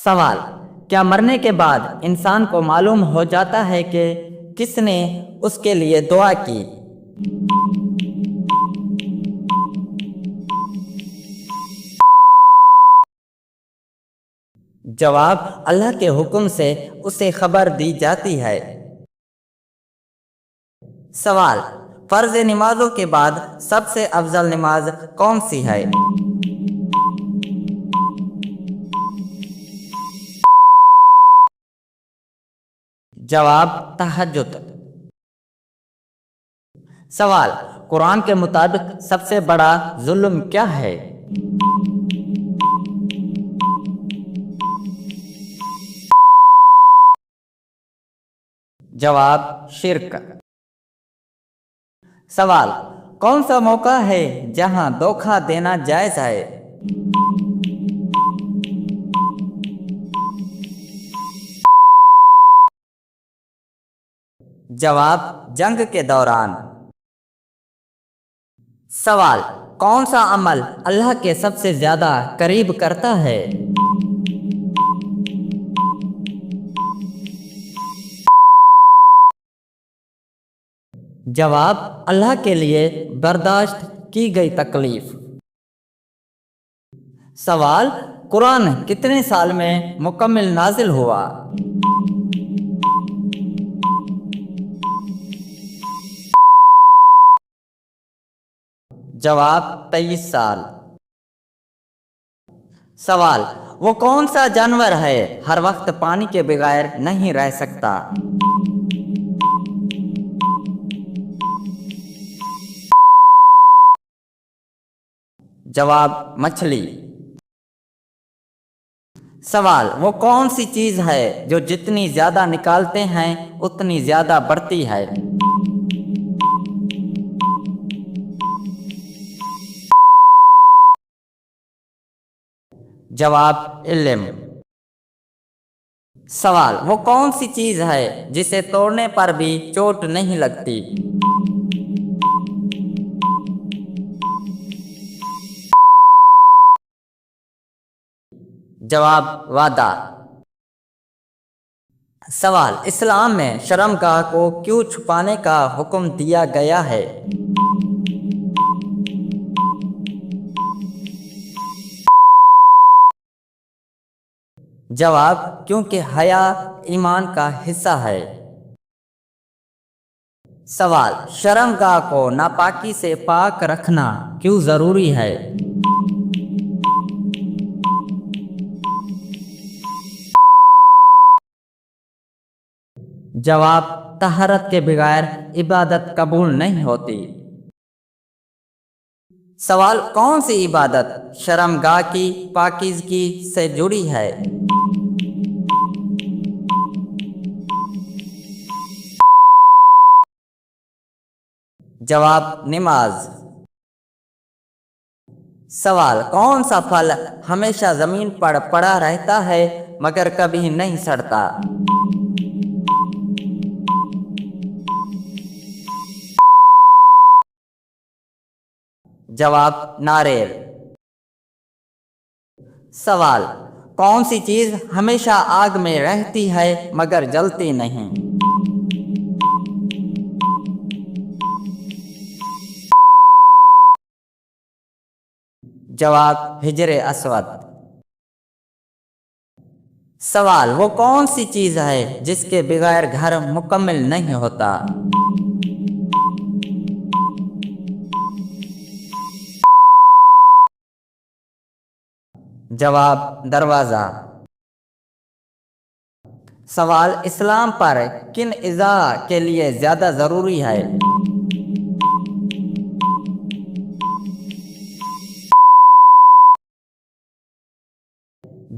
سوال: کیا مرنے کے بعد انسان کو معلوم ہو جاتا ہے کہ کس نے اس کے لیے دعا کی؟ جواب: اللہ کے حکم سے اسے خبر دی جاتی ہے۔ سوال: فرض نمازوں کے بعد سب سے افضل نماز کون سی ہے؟ جواب: تہجد۔ سوال: قرآن کے مطابق سب سے بڑا ظلم کیا ہے؟ جواب: شرک۔ سوال: کون سا موقع ہے جہاں دھوکہ دینا جائز ہے؟ جواب: جنگ کے دوران۔ سوال: کون سا عمل اللہ کے سب سے زیادہ قریب کرتا ہے؟ جواب: اللہ کے لیے برداشت کی گئی تکلیف۔ سوال: قرآن کتنے سال میں مکمل نازل ہوا؟ جواب: 23 سال۔ سوال: وہ کون سا جانور ہے ہر وقت پانی کے بغیر نہیں رہ سکتا؟ جواب: مچھلی۔ سوال: وہ کون سی چیز ہے جو جتنی زیادہ نکالتے ہیں اتنی زیادہ بڑھتی ہے؟ جواب: علم۔ سوال: وہ کون سی چیز ہے جسے توڑنے پر بھی چوٹ نہیں لگتی؟ جواب: وعدہ۔ سوال: اسلام میں شرمگاہ کو کیوں چھپانے کا حکم دیا گیا ہے؟ جواب: کیونکہ حیا ایمان کا حصہ ہے۔ سوال: شرمگاہ کو ناپاکی سے پاک رکھنا کیوں ضروری ہے؟ جواب: طہارت کے بغیر عبادت قبول نہیں ہوتی۔ سوال: کون سی عبادت شرمگاہ کی پاکیزگی سے جڑی ہے؟ جواب: نماز۔ سوال: کون سا پھل ہمیشہ زمین پر پڑا رہتا ہے مگر کبھی نہیں سڑتا؟ جواب: ناریل۔ سوال: کون سی چیز ہمیشہ آگ میں رہتی ہے مگر جلتی نہیں؟ جواب: حجر اسود۔ سوال: وہ کون سی چیز ہے جس کے بغیر گھر مکمل نہیں ہوتا؟ جواب: دروازہ۔ سوال: اسلام پر کن اعضاء کے لیے زیادہ ضروری ہے؟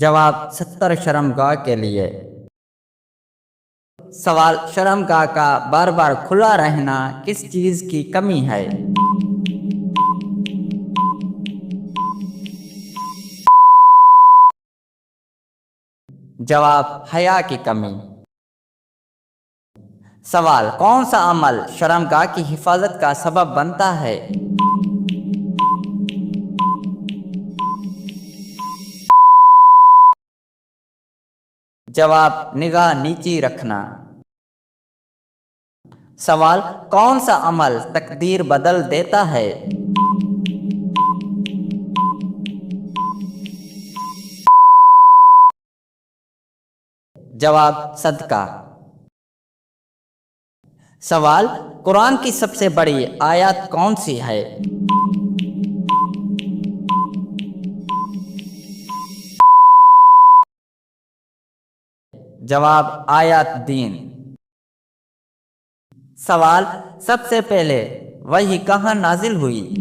جواب: 70 شرمگاہ کے لیے۔ سوال: شرمگاہ کا بار بار کھلا رہنا کس چیز کی کمی ہے؟ جواب: حیا کی کمی۔ سوال: کون سا عمل شرمگاہ کی حفاظت کا سبب بنتا ہے؟ جواب نگاہ نیچی رکھنا۔ سوال کون سا عمل تقدیر بدل دیتا ہے؟ جواب صدقہ۔ سوال قرآن کی سب سے بڑی آیت کون سی ہے؟ جواب آیت دین۔ سوال سب سے پہلے وحی کہاں نازل ہوئی؟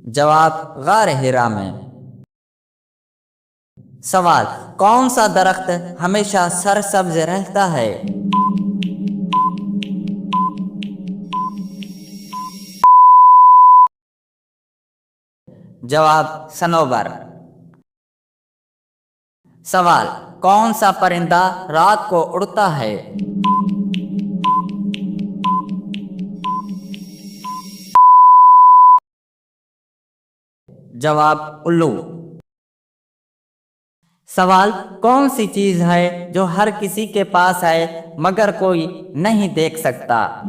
جواب غار حرا میں۔ سوال کون سا درخت ہمیشہ سرسبز رہتا ہے؟ جواب صنوبر۔ سوال کون سا پرندہ رات کو اڑتا ہے؟ جواب الو۔ سوال کون سی چیز ہے جو ہر کسی کے پاس ہے مگر کوئی نہیں دیکھ سکتا؟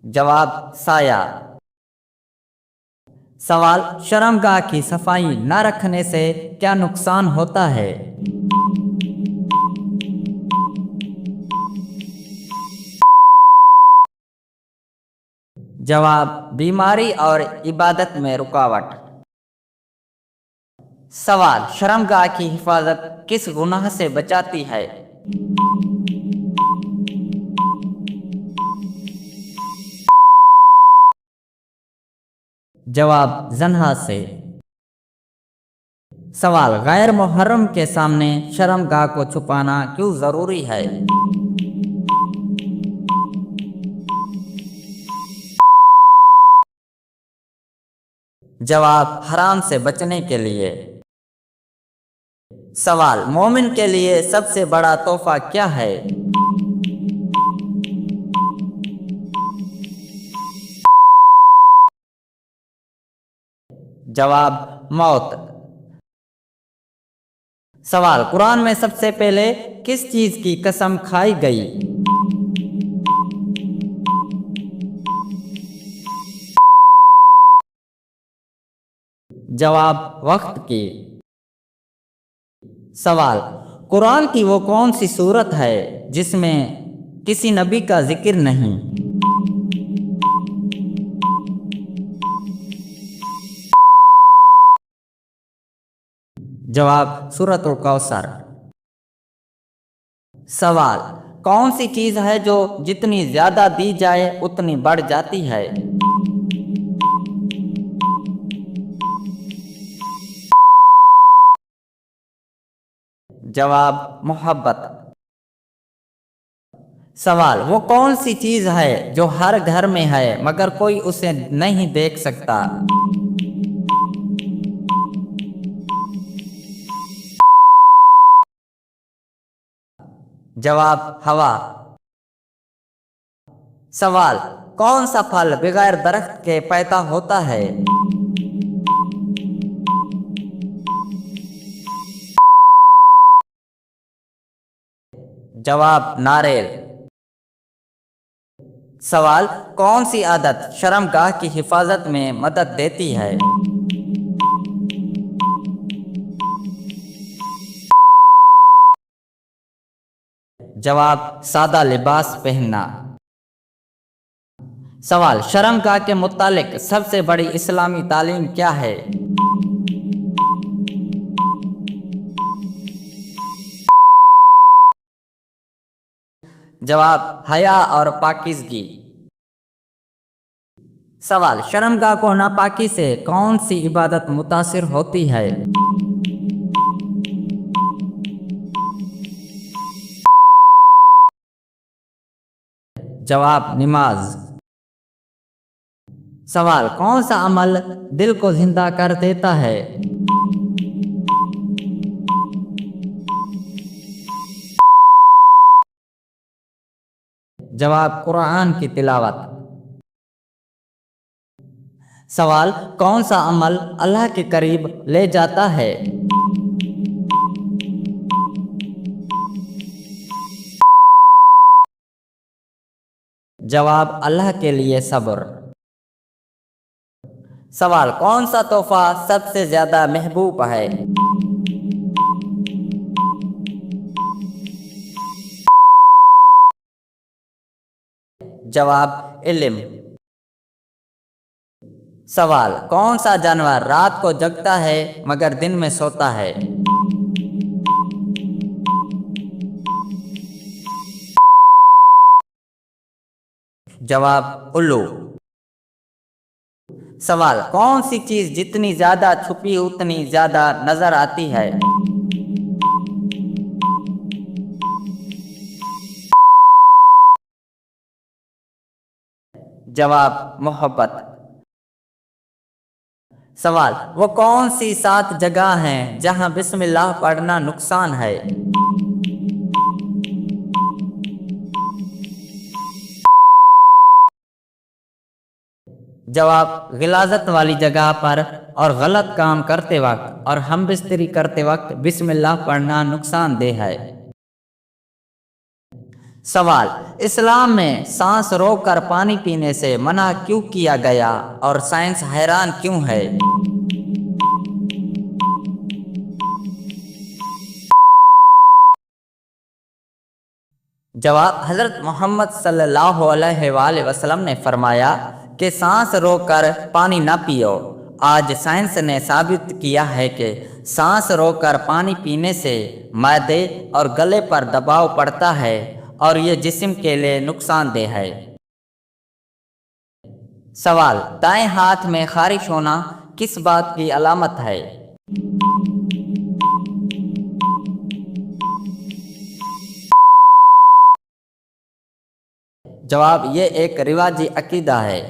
جواب سایہ۔ سوال شرمگاہ کی صفائی نہ رکھنے سے کیا نقصان ہوتا ہے؟ جواب بیماری اور عبادت میں رکاوٹ۔ سوال شرمگاہ کی حفاظت کس گناہ سے بچاتی ہے؟ جواب زنا سے۔ سوال غیر محرم کے سامنے شرمگاہ کو چھپانا کیوں ضروری ہے؟ جواب حرام سے بچنے کے لیے۔ سوال مومن کے لیے سب سے بڑا تحفہ کیا ہے؟ جواب موت۔ سوال قرآن میں سب سے پہلے کس چیز کی قسم کھائی گئی؟ جواب وقت کی۔ سوال قرآن کی وہ کون سی سورت ہے جس میں کسی نبی کا ذکر نہیں؟ جواب سورۃ الکوثر۔ سوال کون سی چیز ہے جو جتنی زیادہ دی جائے اتنی بڑھ جاتی ہے؟ جواب محبت۔ سوال وہ کون سی چیز ہے جو ہر گھر میں ہے مگر کوئی اسے نہیں دیکھ سکتا؟ جواب ہوا۔ سوال کون سا پھل بغیر درخت کے پیدا ہوتا ہے؟ جواب ناریل۔ سوال کون سی عادت شرمگاہ کی حفاظت میں مدد دیتی ہے؟ جواب سادہ لباس پہننا۔ سوال شرمگاہ کے متعلق سب سے بڑی اسلامی تعلیم کیا ہے؟ جواب حیا اور پاکیزگی۔ سوال شرمگاہ کو ناپاکی سے کون سی عبادت متاثر ہوتی ہے؟ جواب نماز۔ سوال کون سا عمل دل کو زندہ کر دیتا ہے؟ جواب قرآن کی تلاوت۔ سوال کون سا عمل اللہ کے قریب لے جاتا ہے؟ جواب اللہ کے لیے صبر۔ سوال کون سا تحفہ سب سے زیادہ محبوب ہے؟ جواب علم۔ سوال کون سا جانور رات کو جگتا ہے مگر دن میں سوتا ہے؟ جواب الو۔ سوال کون سی چیز جتنی زیادہ چھپی اتنی زیادہ نظر آتی ہے؟ جواب محبت۔ سوال وہ کون سی 7 جگہ ہیں جہاں بسم اللہ پڑھنا نقصان ہے؟ جواب غلاظت والی جگہ پر اور غلط کام کرتے وقت اور ہم بستری کرتے وقت بسم اللہ پڑھنا نقصان دہ ہے۔ سوال اسلام میں سانس روک کر پانی پینے سے منع کیوں کیا گیا اور سائنس حیران کیوں ہے؟ جواب حضرت محمد صلی اللہ علیہ وآلہ وسلم نے فرمایا کہ سانس روک کر پانی نہ پیو۔ آج سائنس نے ثابت کیا ہے کہ سانس روک کر پانی پینے سے معدے اور گلے پر دباؤ پڑتا ہے اور یہ جسم کے لیے نقصان دہ ہے۔ سوال دائیں ہاتھ میں خارش ہونا کس بات کی علامت ہے؟ جواب یہ ایک رواجی عقیدہ ہے۔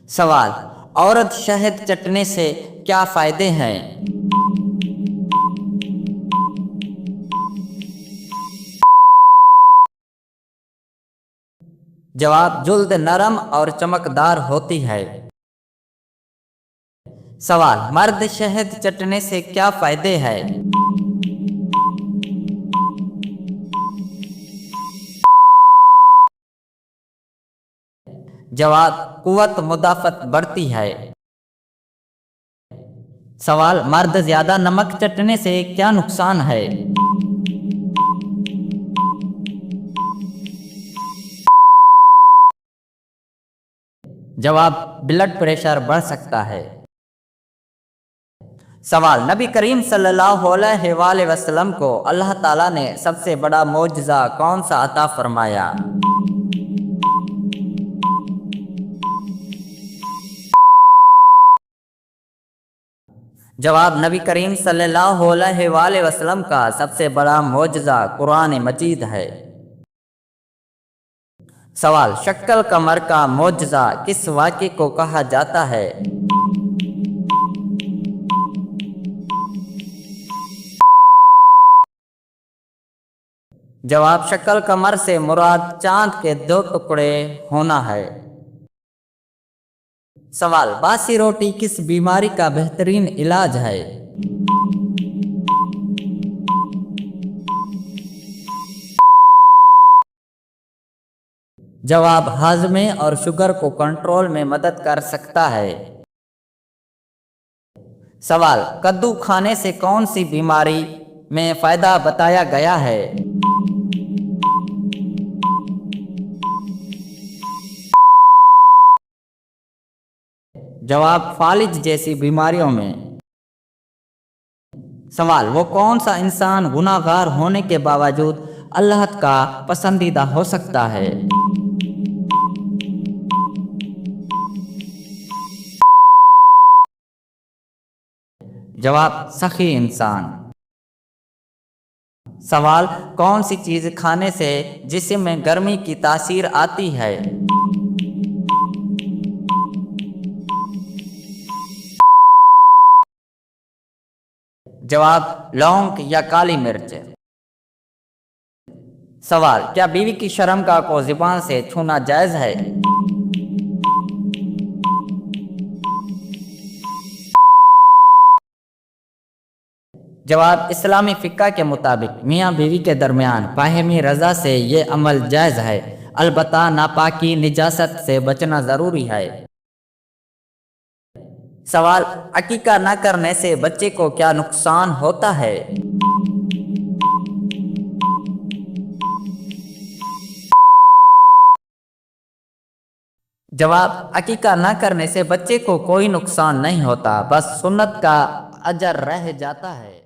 سوال عورت شہد چٹنے سے کیا فائدے ہیں؟ جواب جلد نرم اور چمکدار ہوتی ہے۔ سوال مرد شہد چٹنے سے کیا فائدے ہیں؟ جواب قوت مدافعت بڑھتی ہے۔ سوال مرد زیادہ نمک چٹنے سے کیا نقصان ہے؟ جواب بلڈ پریشر بڑھ سکتا ہے۔ سوال نبی کریم صلی اللہ علیہ وآلہ وسلم کو اللہ تعالیٰ نے سب سے بڑا معجزہ کون سا عطا فرمایا؟ جواب نبی کریم صلی اللہ علیہ وآلہ وسلم کا سب سے بڑا معجزہ قرآن مجید ہے۔ سوال شکل قمر کا معجزہ کس واقعے کو کہا جاتا ہے؟ جواب شکل قمر سے مراد چاند کے 2 ٹکڑے ہونا ہے۔ سوال باسی روٹی کس بیماری کا بہترین علاج ہے؟ جواب ہاضمے اور شوگر کو کنٹرول میں مدد کر سکتا ہے۔ سوال کدو کھانے سے کون سی بیماری میں فائدہ بتایا گیا ہے؟ جواب فالج جیسی بیماریوں میں۔ سوال وہ کون سا انسان گناہ گار ہونے کے باوجود اللہ کا پسندیدہ ہو سکتا ہے؟ جواب سخی انسان۔ سوال کون سی چیز کھانے سے جسم میں گرمی کی تاثیر آتی ہے؟ جواب لونگ یا کالی مرچ۔ سوال، کیا بیوی کی شرمگاہ کو زبان سے چھونا جائز ہے؟ جواب، اسلامی فقہ کے مطابق میاں بیوی کے درمیان باہمی رضا سے یہ عمل جائز ہے، البتہ ناپاکی نجاست سے بچنا ضروری ہے۔ سوال، عقیقہ نہ کرنے سے بچے کو کیا نقصان ہوتا ہے؟ جواب، عقیقہ نہ کرنے سے بچے کو کوئی نقصان نہیں ہوتا، بس سنت کا اجر رہ جاتا ہے۔